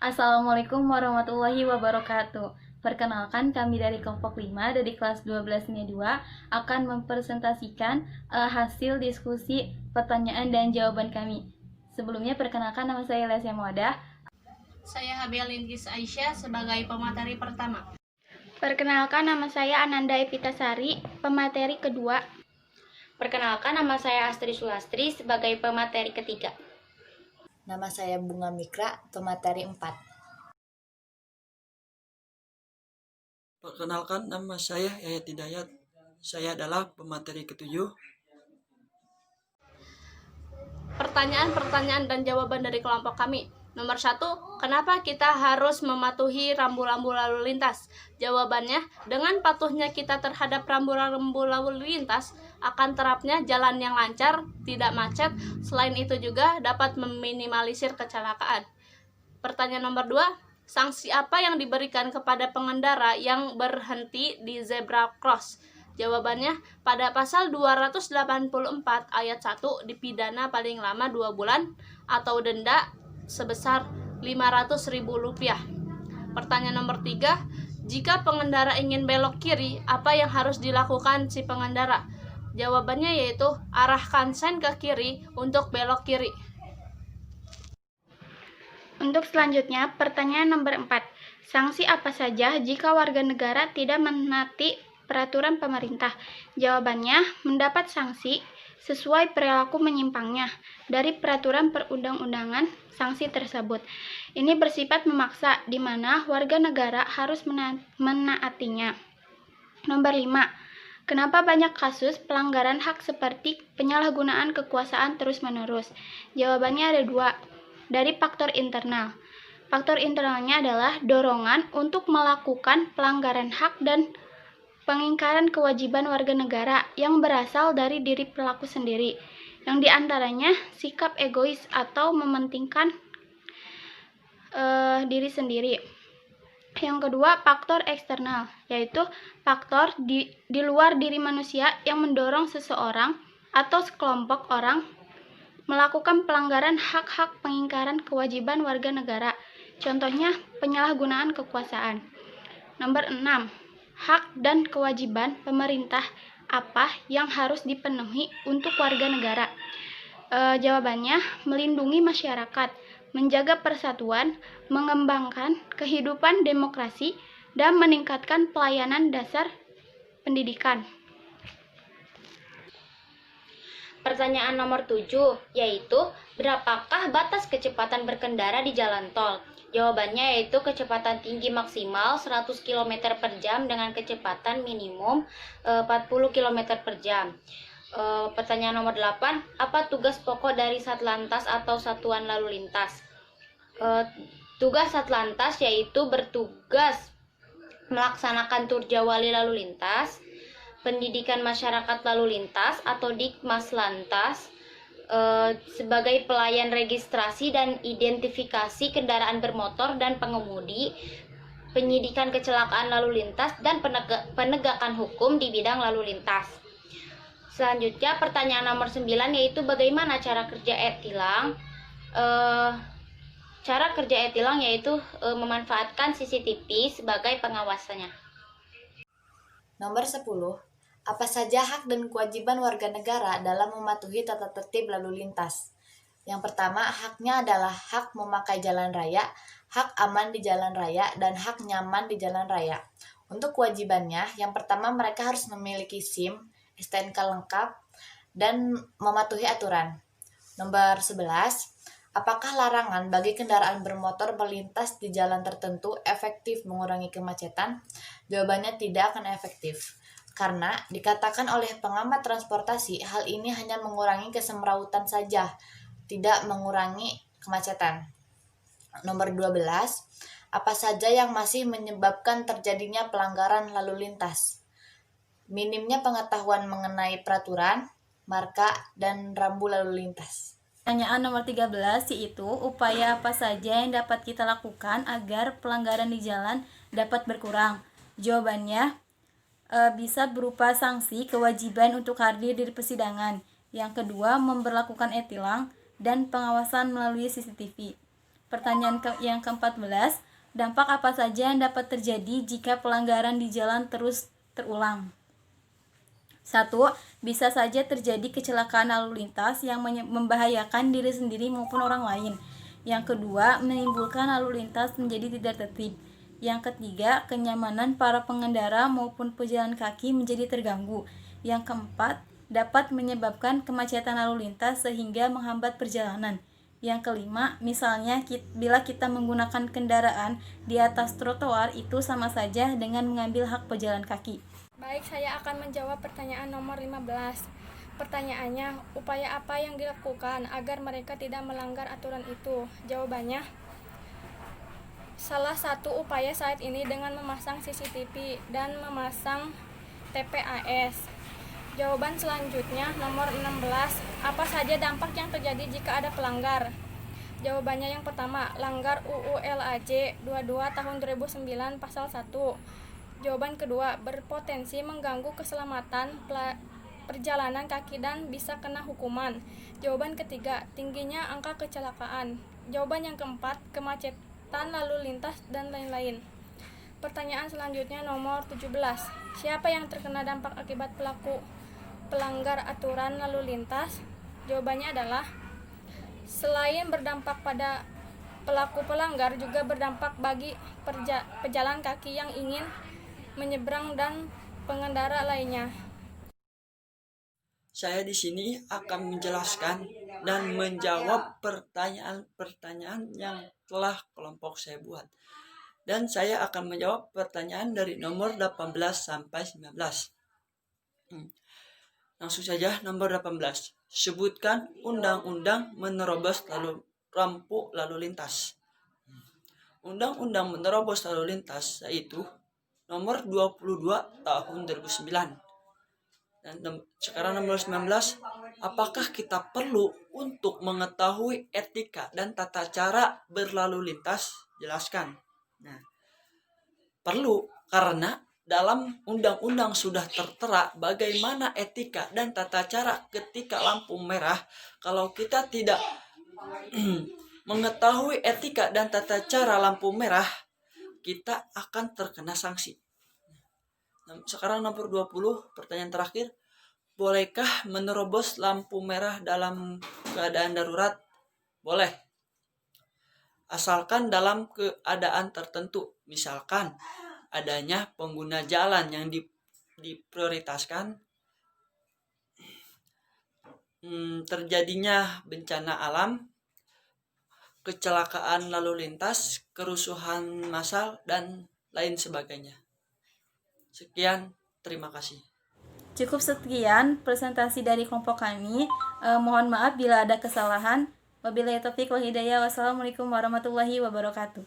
Assalamualaikum warahmatullahi wabarakatuh. Perkenalkan, kami dari kelompok 5 dari kelas 12-nya 2 akan mempresentasikan hasil diskusi pertanyaan dan jawaban kami. Sebelumnya perkenalkan, nama saya Lesya Muadah. Saya Habia Linggis Aisyah sebagai pemateri pertama. Perkenalkan, nama saya Ananda Epitasari, pemateri kedua. Perkenalkan, nama saya Astri Sulastri sebagai pemateri ketiga. Nama saya Bunga Mikra, pemateri 4. Perkenalkan, nama saya Yayat Hidayat. Saya adalah pemateri ketujuh. Pertanyaan-pertanyaan dan jawaban dari kelompok kami. Nomor 1, kenapa kita harus mematuhi rambu-rambu lalu lintas? Jawabannya, dengan patuhnya kita terhadap rambu-rambu lalu lintas, akan terapnya jalan yang lancar, tidak macet. Selain itu juga dapat meminimalisir kecelakaan. Pertanyaan nomor 2, sanksi apa yang diberikan kepada pengendara yang berhenti di zebra cross? Jawabannya, pada pasal 284 ayat 1 dipidana paling lama 2 bulan atau denda sebesar Rp500.000. Pertanyaan nomor 3, jika pengendara ingin belok kiri, apa yang harus dilakukan si pengendara? Jawabannya yaitu arahkan sen ke kiri untuk belok kiri. Untuk selanjutnya, pertanyaan nomor 4. Sanksi apa saja jika warga negara tidak menaati peraturan pemerintah? Jawabannya, mendapat sanksi sesuai perilaku menyimpangnya dari peraturan perundang-undangan sanksi tersebut. Ini bersifat memaksa, di mana warga negara harus menaatinya. Nomor 5. Kenapa banyak kasus pelanggaran hak seperti penyalahgunaan kekuasaan terus-menerus? Jawabannya ada 2. Dari faktor internal. Faktor internalnya adalah dorongan untuk melakukan pelanggaran hak dan pengingkaran kewajiban warga negara yang berasal dari diri pelaku sendiri, yang diantaranya sikap egois atau mementingkan diri sendiri. Yang kedua, faktor eksternal, yaitu faktor di luar diri manusia yang mendorong seseorang atau sekelompok orang melakukan pelanggaran hak-hak pengingkaran kewajiban warga negara. Contohnya, penyalahgunaan kekuasaan. Nomor 6. Hak dan kewajiban pemerintah apa yang harus dipenuhi untuk warga negara? Jawabannya, melindungi masyarakat, menjaga persatuan, mengembangkan kehidupan demokrasi, dan meningkatkan pelayanan dasar pendidikan. Pertanyaan nomor 7, yaitu berapakah batas kecepatan berkendara di jalan tol? Jawabannya yaitu kecepatan tinggi maksimal 100 km per jam dengan kecepatan minimum 40 km per jam. Pertanyaan nomor 8, apa tugas pokok dari Satlantas atau Satuan Lalu Lintas? Tugas Satlantas yaitu bertugas melaksanakan turja wali lalu lintas, pendidikan masyarakat lalu lintas atau Dikmas Lantas, sebagai pelayan registrasi dan identifikasi kendaraan bermotor dan pengemudi, penyidikan kecelakaan lalu lintas, dan penegakan hukum di bidang lalu lintas. Selanjutnya pertanyaan nomor 9, yaitu bagaimana cara kerja e-tilang? Cara kerja e-tilang yaitu memanfaatkan CCTV sebagai pengawasannya. Nomor 10. Apa saja hak dan kewajiban warga negara dalam mematuhi tata tertib lalu lintas? Yang pertama, haknya adalah hak memakai jalan raya, hak aman di jalan raya, dan hak nyaman di jalan raya. Untuk kewajibannya, yang pertama mereka harus memiliki SIM, STNK lengkap, dan mematuhi aturan. Nomor 11, apakah larangan bagi kendaraan bermotor melintas di jalan tertentu efektif mengurangi kemacetan? Jawabannya tidak akan efektif. Karena dikatakan oleh pengamat transportasi, hal ini hanya mengurangi kesemrawutan saja, tidak mengurangi kemacetan. Nomor 12, apa saja yang masih menyebabkan terjadinya pelanggaran lalu lintas? Minimnya pengetahuan mengenai peraturan, marka, dan rambu lalu lintas. Pertanyaan nomor 13, yaitu upaya apa saja yang dapat kita lakukan agar pelanggaran di jalan dapat berkurang? Jawabannya, bisa berupa sanksi kewajiban untuk hadir di persidangan. Yang kedua, memberlakukan e-tilang dan pengawasan melalui CCTV. Pertanyaan yang ke-14, dampak apa saja yang dapat terjadi jika pelanggaran di jalan terus terulang? 1. Bisa saja terjadi kecelakaan lalu lintas yang membahayakan diri sendiri maupun orang lain. Yang kedua, menimbulkan lalu lintas menjadi tidak tertib. Yang ketiga, kenyamanan para pengendara maupun pejalan kaki menjadi terganggu. Yang keempat, dapat menyebabkan kemacetan lalu lintas sehingga menghambat perjalanan. Yang kelima, misalnya bila kita menggunakan kendaraan di atas trotoar itu sama saja dengan mengambil hak pejalan kaki. Baik, saya akan menjawab pertanyaan nomor 15. Pertanyaannya, upaya apa yang dilakukan agar mereka tidak melanggar aturan itu? Jawabannya, salah satu upaya saat ini dengan memasang CCTV dan memasang TPAS. Jawaban selanjutnya nomor 16. Apa saja dampak yang terjadi jika ada pelanggar? Jawabannya yang pertama, langgar UU LAJ 22 tahun 2009 pasal 1. Jawaban kedua, berpotensi mengganggu keselamatan perjalanan kaki dan bisa kena hukuman. Jawaban ketiga, tingginya angka kecelakaan. Jawaban yang keempat, kemacetan lalu lintas dan lain-lain. Pertanyaan selanjutnya nomor 17. Siapa yang terkena dampak akibat pelanggar aturan lalu lintas? Jawabannya adalah selain berdampak pada pelaku pelanggar juga berdampak bagi pejalan kaki yang ingin menyeberang dan pengendara lainnya. Saya di sini akan menjelaskan dan menjawab pertanyaan-pertanyaan yang telah kelompok saya buat. Dan saya akan menjawab pertanyaan dari nomor 18 sampai 19. Langsung saja nomor 18. Sebutkan undang-undang menerobos lampu lalu lintas. Undang-undang menerobos lalu lintas yaitu nomor 22 tahun 2009. Dan sekarang nomor 19. Apakah kita perlu untuk mengetahui etika dan tata cara berlalu lintas? Jelaskan. Nah, perlu karena dalam undang-undang sudah tertera bagaimana etika dan tata cara ketika lampu merah. Kalau kita tidak mengetahui etika dan tata cara lampu merah, kita akan terkena sanksi. Sekarang nomor 20, pertanyaan terakhir. Bolehkah menerobos lampu merah dalam keadaan darurat? Boleh. Asalkan dalam keadaan tertentu. Misalkan adanya pengguna jalan yang diprioritaskan, terjadinya bencana alam, kecelakaan lalu lintas, kerusuhan massal, dan lain sebagainya. Sekian, terima kasih. Cukup sekian presentasi dari kelompok kami. Mohon maaf bila ada kesalahan. Wabillahi taufiq wal hidayah. Wassalamualaikum warahmatullahi wabarakatuh.